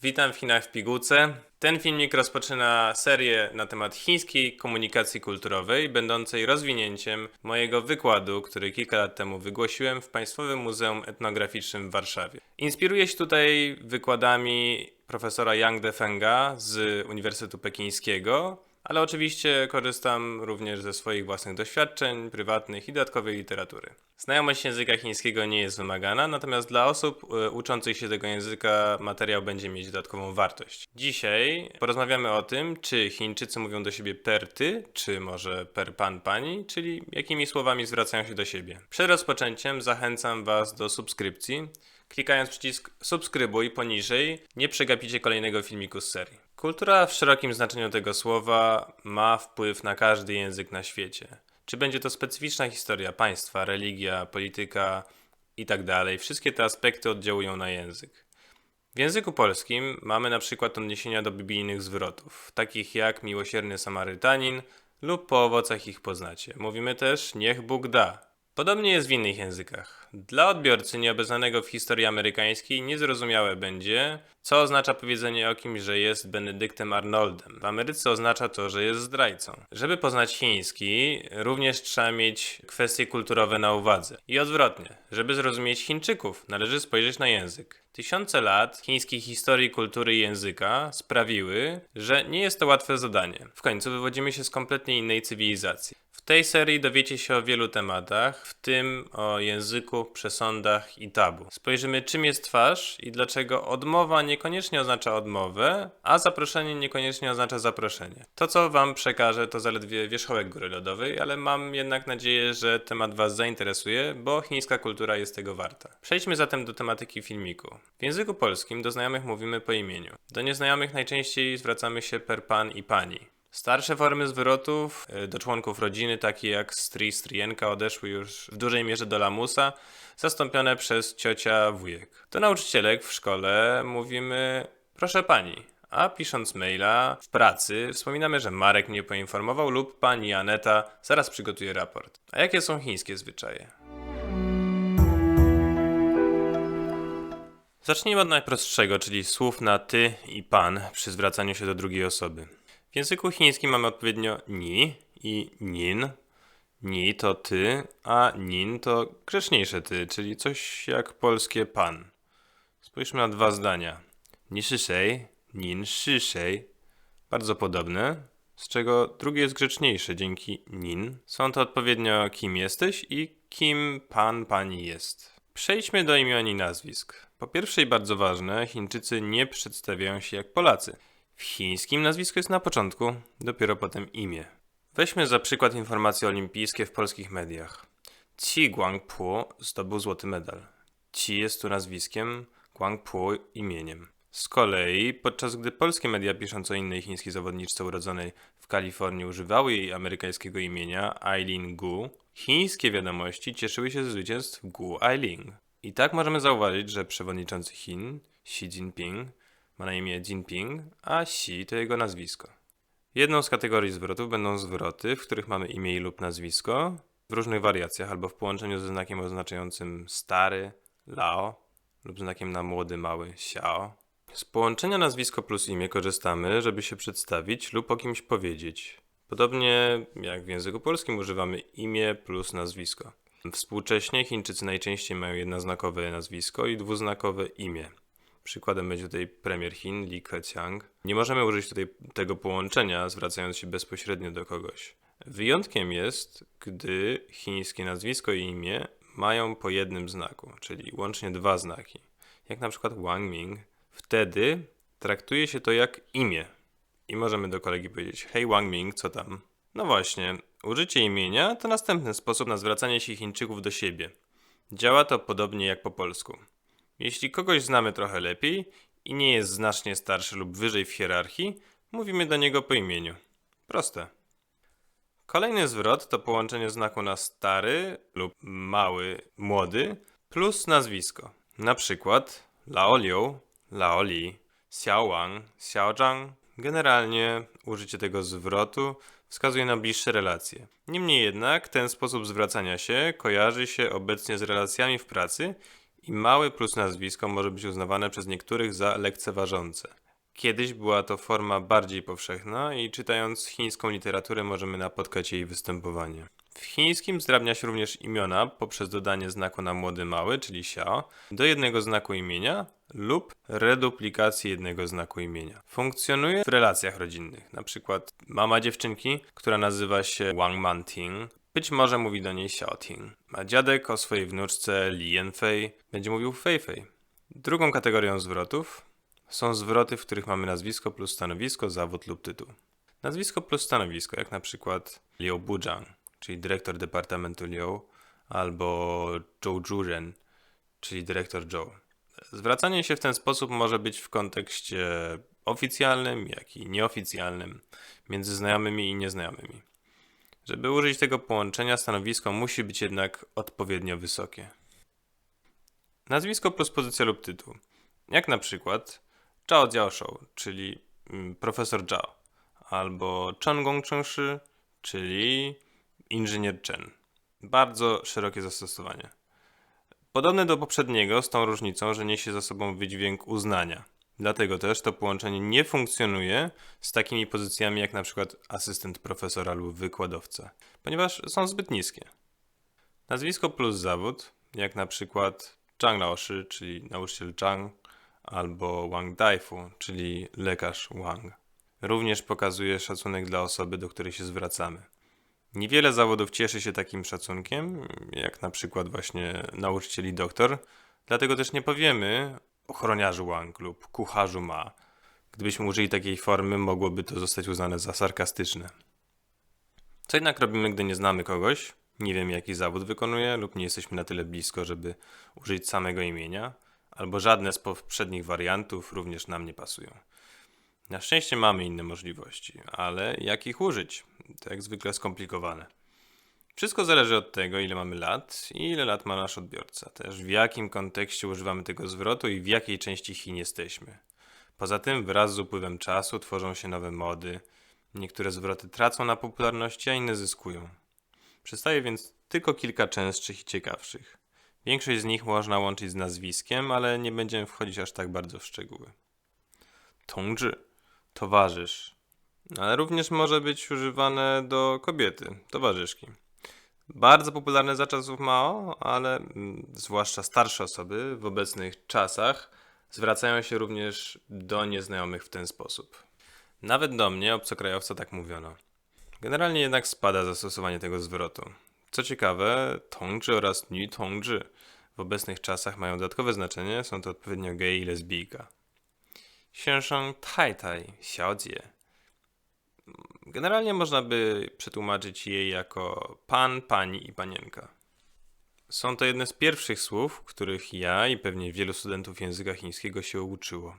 Witam w Chinach w pigułce. Ten filmik rozpoczyna serię na temat chińskiej komunikacji kulturowej, będącej rozwinięciem mojego wykładu, który kilka lat temu wygłosiłem w Państwowym Muzeum Etnograficznym w Warszawie. Inspiruję się tutaj wykładami profesora Yang Defenga z Uniwersytetu Pekińskiego, ale oczywiście korzystam również ze swoich własnych doświadczeń prywatnych i dodatkowej literatury. Znajomość języka chińskiego nie jest wymagana, natomiast dla osób uczących się tego języka materiał będzie mieć dodatkową wartość. Dzisiaj porozmawiamy o tym, czy Chińczycy mówią do siebie per ty, czy może per pan pani, czyli jakimi słowami zwracają się do siebie. Przed rozpoczęciem zachęcam Was do subskrypcji. Klikając przycisk subskrybuj poniżej, nie przegapicie kolejnego filmiku z serii. Kultura w szerokim znaczeniu tego słowa ma wpływ na każdy język na świecie. Czy będzie to specyficzna historia państwa, religia, polityka itd. Wszystkie te aspekty oddziałują na język. W języku polskim mamy na przykład odniesienia do biblijnych zwrotów, takich jak miłosierny Samarytanin lub po owocach ich poznacie. Mówimy też niech Bóg da. Podobnie jest w innych językach. Dla odbiorcy nieobeznanego w historii amerykańskiej niezrozumiałe będzie, co oznacza powiedzenie o kimś, że jest Benedyktem Arnoldem. W Ameryce oznacza to, że jest zdrajcą. Żeby poznać chiński, również trzeba mieć kwestie kulturowe na uwadze. I odwrotnie, żeby zrozumieć Chińczyków, należy spojrzeć na język. Tysiące lat chińskiej historii, kultury i języka sprawiły, że nie jest to łatwe zadanie. W końcu wywodzimy się z kompletnie innej cywilizacji. W tej serii dowiecie się o wielu tematach, w tym o języku, przesądach i tabu. Spojrzymy, czym jest twarz i dlaczego odmowa niekoniecznie oznacza odmowę, a zaproszenie niekoniecznie oznacza zaproszenie. To, co Wam przekażę, to zaledwie wierzchołek góry lodowej, ale mam jednak nadzieję, że temat Was zainteresuje, bo chińska kultura jest tego warta. Przejdźmy zatem do tematyki filmiku. W języku polskim do znajomych mówimy po imieniu. Do nieznajomych najczęściej zwracamy się per pan i pani. Starsze formy zwrotów do członków rodziny, takie jak stryj, stryjenka, odeszły już w dużej mierze do lamusa, zastąpione przez ciocia, wujek. Do nauczycielek w szkole mówimy proszę pani, a pisząc maila w pracy wspominamy, że Marek mnie poinformował lub pani Aneta zaraz przygotuje raport. A jakie są chińskie zwyczaje? Zacznijmy od najprostszego, czyli słów na ty i pan przy zwracaniu się do drugiej osoby. W języku chińskim mamy odpowiednio ni i nin. Ni to ty, a nin to grzeczniejsze ty, czyli coś jak polskie pan. Spójrzmy na dwa zdania. Ni shi shej, nin shi shej. Bardzo podobne, z czego drugie jest grzeczniejsze dzięki nin. Są to odpowiednio kim jesteś i kim pan, pani jest. Przejdźmy do imion i nazwisk. Po pierwsze i bardzo ważne, Chińczycy nie przedstawiają się jak Polacy. W chińskim nazwisko jest na początku, dopiero potem imię. Weźmy za przykład informacje olimpijskie w polskich mediach. Qi Guangpu zdobył złoty medal. Qi jest tu nazwiskiem, Guangpu imieniem. Z kolei, podczas gdy polskie media pisząc o innej chińskiej zawodniczce urodzonej w Kalifornii używały jej amerykańskiego imienia Eileen Gu, chińskie wiadomości cieszyły się ze zwycięstw Gu Eiling. I tak możemy zauważyć, że przewodniczący Chin, Xi Jinping, ma na imię Jinping, a Xi to jego nazwisko. Jedną z kategorii zwrotów będą zwroty, w których mamy imię lub nazwisko, w różnych wariacjach albo w połączeniu ze znakiem oznaczającym stary, lao, lub znakiem na młody, mały, xiao. Z połączenia nazwisko plus imię korzystamy, żeby się przedstawić lub o kimś powiedzieć. Podobnie jak w języku polskim używamy imię plus nazwisko. Współcześnie Chińczycy najczęściej mają jednoznakowe nazwisko i dwuznakowe imię. Przykładem będzie tutaj premier Chin, Li Keqiang. Nie możemy użyć tutaj tego połączenia, zwracając się bezpośrednio do kogoś. Wyjątkiem jest, gdy chińskie nazwisko i imię mają po jednym znaku, czyli łącznie dwa znaki. Jak na przykład Wang Ming. Wtedy traktuje się to jak imię. I możemy do kolegi powiedzieć: hej Wang Ming, co tam? No właśnie, użycie imienia to następny sposób na zwracanie się Chińczyków do siebie. Działa to podobnie jak po polsku. Jeśli kogoś znamy trochę lepiej i nie jest znacznie starszy lub wyżej w hierarchii, mówimy do niego po imieniu. Proste. Kolejny zwrot to połączenie znaku na stary lub mały, młody plus nazwisko. Na przykład Lao Liu, Lao Li, Xiao Wang, Xiao Zhang. Generalnie użycie tego zwrotu wskazuje na bliższe relacje. Niemniej jednak ten sposób zwracania się kojarzy się obecnie z relacjami w pracy I mały plus nazwisko może być uznawane przez niektórych za lekceważące. Kiedyś była to forma bardziej powszechna i czytając chińską literaturę możemy napotkać jej występowanie. W chińskim zdrabnia się również imiona poprzez dodanie znaku na młody mały, czyli xiao, do jednego znaku imienia lub reduplikację jednego znaku imienia. Funkcjonuje w relacjach rodzinnych, na przykład mama dziewczynki, która nazywa się Wang Manting, być może mówi do niej Xiaoting, a dziadek o swojej wnuczce Li Yanfei będzie mówił Fei Fei. Drugą kategorią zwrotów są zwroty, w których mamy nazwisko plus stanowisko, zawód lub tytuł. Nazwisko plus stanowisko, jak na przykład Liu Buzhang, czyli dyrektor departamentu Liu, albo Zhou Zhuren, czyli dyrektor Zhou. Zwracanie się w ten sposób może być w kontekście oficjalnym, jak i nieoficjalnym, między znajomymi i nieznajomymi. Żeby użyć tego połączenia, stanowisko musi być jednak odpowiednio wysokie. Nazwisko plus pozycja lub tytuł, jak na przykład Zhao Jiaoshou, czyli profesor Zhao, albo Chen Gongchengshi, czyli inżynier Chen. Bardzo szerokie zastosowanie. Podobne do poprzedniego z tą różnicą, że niesie za sobą wydźwięk uznania. Dlatego też to połączenie nie funkcjonuje z takimi pozycjami jak na przykład asystent profesora lub wykładowca, ponieważ są zbyt niskie. Nazwisko plus zawód, jak na przykład Zhang Laoshi, czyli nauczyciel Zhang, albo Wang Daifu, czyli lekarz Wang. Również pokazuje szacunek dla osoby, do której się zwracamy. Niewiele zawodów cieszy się takim szacunkiem, jak na przykład właśnie nauczyciel i doktor, dlatego też nie powiemy ochroniarzu Wang lub kucharzu Ma. Gdybyśmy użyli takiej formy, mogłoby to zostać uznane za sarkastyczne. Co jednak robimy, gdy nie znamy kogoś, nie wiemy jaki zawód wykonuje lub nie jesteśmy na tyle blisko, żeby użyć samego imienia, albo żadne z poprzednich wariantów również nam nie pasują. Na szczęście mamy inne możliwości, ale jak ich użyć? To jak zwykle skomplikowane. Wszystko zależy od tego, ile mamy lat i ile lat ma nasz odbiorca. Też w jakim kontekście używamy tego zwrotu i w jakiej części Chin jesteśmy. Poza tym wraz z upływem czasu tworzą się nowe mody. Niektóre zwroty tracą na popularności, a inne zyskują. Przedstawię więc tylko kilka częstszych i ciekawszych. Większość z nich można łączyć z nazwiskiem, ale nie będziemy wchodzić aż tak bardzo w szczegóły. Tongzhi, towarzysz, ale również może być używane do kobiety, towarzyszki. Bardzo popularne za czasów Mao, ale zwłaszcza starsze osoby w obecnych czasach zwracają się również do nieznajomych w ten sposób. Nawet do mnie, obcokrajowca, tak mówiono. Generalnie jednak spada zastosowanie tego zwrotu. Co ciekawe, tongzhi oraz ni tongzhi w obecnych czasach mają dodatkowe znaczenie, są to odpowiednio gej i lesbijka. 先生太太小姐. Generalnie można by przetłumaczyć jej jako pan, pani i panienka. Są to jedne z pierwszych słów, których ja i pewnie wielu studentów języka chińskiego się uczyło.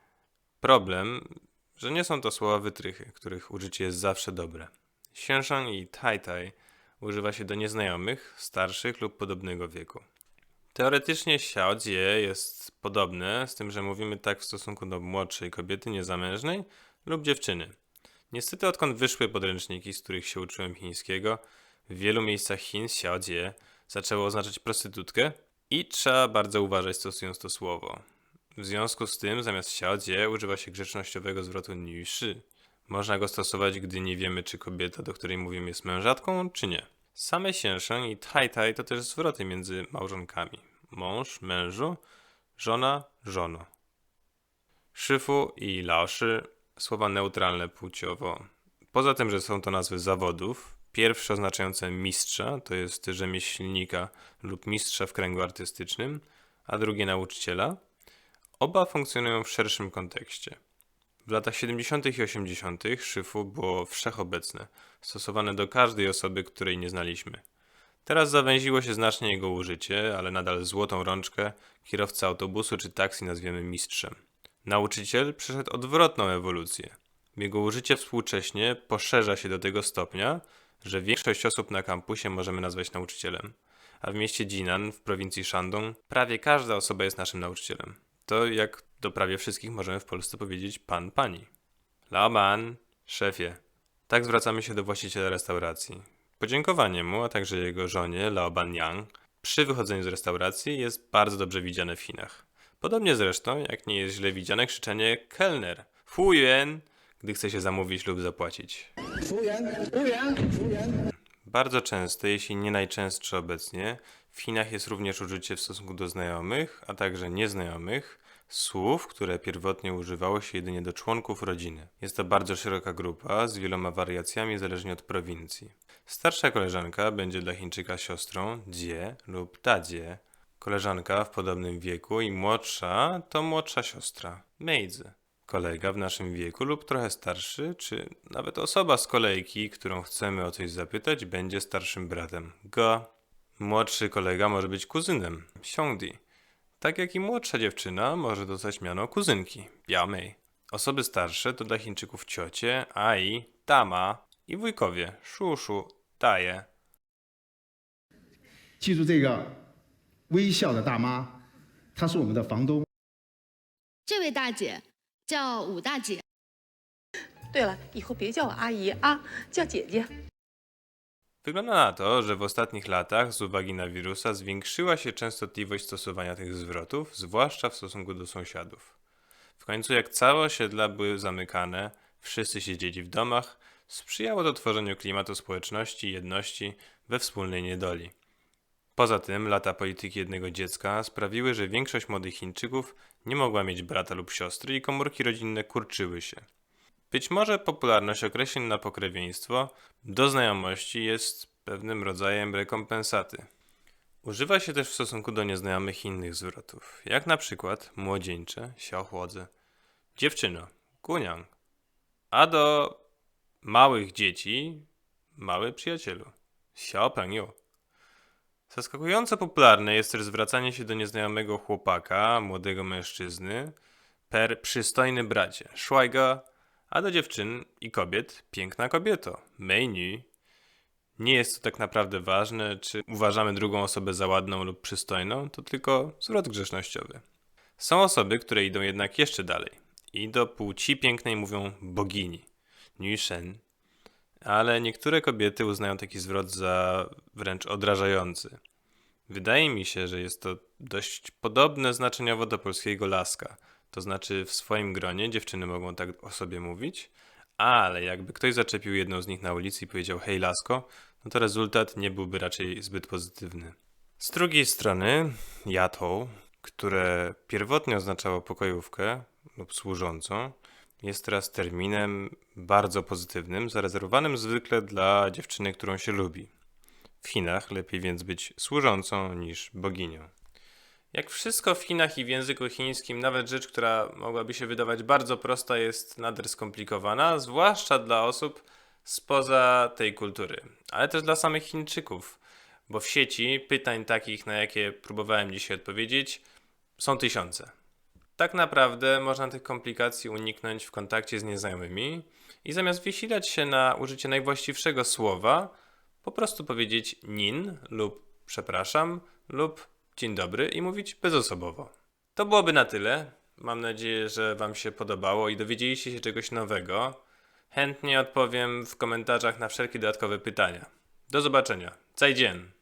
Problem, że nie są to słowa wytrychy, których użycie jest zawsze dobre. 先生 i 太太 używa się do nieznajomych, starszych lub podobnego wieku. Teoretycznie xiaojie jest podobne, z tym, że mówimy tak w stosunku do młodszej kobiety niezamężnej lub dziewczyny. Niestety odkąd wyszły podręczniki, z których się uczyłem chińskiego, w wielu miejscach Chin xiaojie zaczęło oznaczać prostytutkę i trzeba bardzo uważać stosując to słowo. W związku z tym zamiast xiaojie używa się grzecznościowego zwrotu 女士. Można go stosować, gdy nie wiemy, czy kobieta, do której mówimy, jest mężatką, czy nie. Same 先生 i 太太 to też zwroty między małżonkami. Mąż, mężu, żona, żono. 师傅 i 老师 słowa neutralne płciowo. Poza tym, że są to nazwy zawodów, pierwsze oznaczające mistrza, to jest rzemieślnika lub mistrza w kręgu artystycznym, a drugie nauczyciela, oba funkcjonują w szerszym kontekście. W latach 70. i 80. szyfu było wszechobecne, stosowane do każdej osoby, której nie znaliśmy. Teraz zawęziło się znacznie jego użycie, ale nadal złotą rączkę kierowcę autobusu czy taksi nazwiemy mistrzem. Nauczyciel przeszedł odwrotną ewolucję. Jego użycie współcześnie poszerza się do tego stopnia, że większość osób na kampusie możemy nazwać nauczycielem, a w mieście Jinan w prowincji Shandong prawie każda osoba jest naszym nauczycielem. To jak do prawie wszystkich możemy w Polsce powiedzieć pan, pani. Laoban, szefie. Tak zwracamy się do właściciela restauracji. Podziękowanie mu, a także jego żonie Laoban Yang przy wychodzeniu z restauracji jest bardzo dobrze widziane w Chinach. Podobnie zresztą, jak nie jest źle widziane krzyczenie kelner, fu yuan, gdy chce się zamówić lub zapłacić. Bardzo często, jeśli nie najczęstsze obecnie, w Chinach jest również użycie w stosunku do znajomych, a także nieznajomych, słów, które pierwotnie używało się jedynie do członków rodziny. Jest to bardzo szeroka grupa z wieloma wariacjami zależnie od prowincji. Starsza koleżanka będzie dla Chińczyka siostrą dzie lub dadzie. Koleżanka w podobnym wieku i młodsza to młodsza siostra, meidzy. Kolega w naszym wieku lub trochę starszy, czy nawet osoba z kolejki, którą chcemy o coś zapytać, będzie starszym bratem, go. Młodszy kolega może być kuzynem, xiongdi. Tak jak i młodsza dziewczyna może dostać miano kuzynki, biamei. Osoby starsze to dla Chińczyków ciocie, ai, dama i wujkowie, szuszu, daje. 记住这个微笑的大妈，她是我们的房东。这位大姐叫武大姐。对了，以后别叫我阿姨啊，叫姐姐。 Wygląda na to, że w ostatnich latach z uwagi na wirusa zwiększyła się częstotliwość stosowania tych zwrotów, zwłaszcza w stosunku do sąsiadów. W końcu jak całe osiedla były zamykane, wszyscy siedzieli w domach, sprzyjało to tworzeniu klimatu społeczności i jedności we wspólnej niedoli. Poza tym lata polityki jednego dziecka sprawiły, że większość młodych Chińczyków nie mogła mieć brata lub siostry i komórki rodzinne kurczyły się. Być może popularność określeń na pokrewieństwo do znajomości jest pewnym rodzajem rekompensaty. Używa się też w stosunku do nieznajomych innych zwrotów, jak na przykład młodzieńcze, xiaohuozi, dziewczyno, guniang, a do małych dzieci, mały przyjacielu, xiaopengyu. Zaskakująco popularne jest też zwracanie się do nieznajomego chłopaka, młodego mężczyzny, per przystojny bracie, shuaiga, a do dziewczyn i kobiet piękna kobieto, meinie. Nie jest to tak naprawdę ważne, czy uważamy drugą osobę za ładną lub przystojną, to tylko zwrot grzecznościowy. Są osoby, które idą jednak jeszcze dalej i do płci pięknej mówią bogini, Nü Shen, ale niektóre kobiety uznają taki zwrot za wręcz odrażający. Wydaje mi się, że jest to dość podobne znaczeniowo do polskiego laska. To znaczy w swoim gronie dziewczyny mogą tak o sobie mówić, ale jakby ktoś zaczepił jedną z nich na ulicy i powiedział hej lasko, no to rezultat nie byłby raczej zbyt pozytywny. Z drugiej strony yatou, które pierwotnie oznaczało pokojówkę lub służącą, jest teraz terminem bardzo pozytywnym, zarezerwowanym zwykle dla dziewczyny, którą się lubi. W Chinach lepiej więc być służącą niż boginią. Jak wszystko w Chinach i w języku chińskim, nawet rzecz, która mogłaby się wydawać bardzo prosta, jest nader skomplikowana, zwłaszcza dla osób spoza tej kultury, ale też dla samych Chińczyków, bo w sieci pytań takich, na jakie próbowałem dzisiaj odpowiedzieć, są tysiące. Tak naprawdę można tych komplikacji uniknąć w kontakcie z nieznajomymi i zamiast wysilać się na użycie najwłaściwszego słowa, po prostu powiedzieć nin lub przepraszam lub dzień dobry i mówić bezosobowo. To byłoby na tyle. Mam nadzieję, że Wam się podobało i dowiedzieliście się czegoś nowego. Chętnie odpowiem w komentarzach na wszelkie dodatkowe pytania. Do zobaczenia. 再见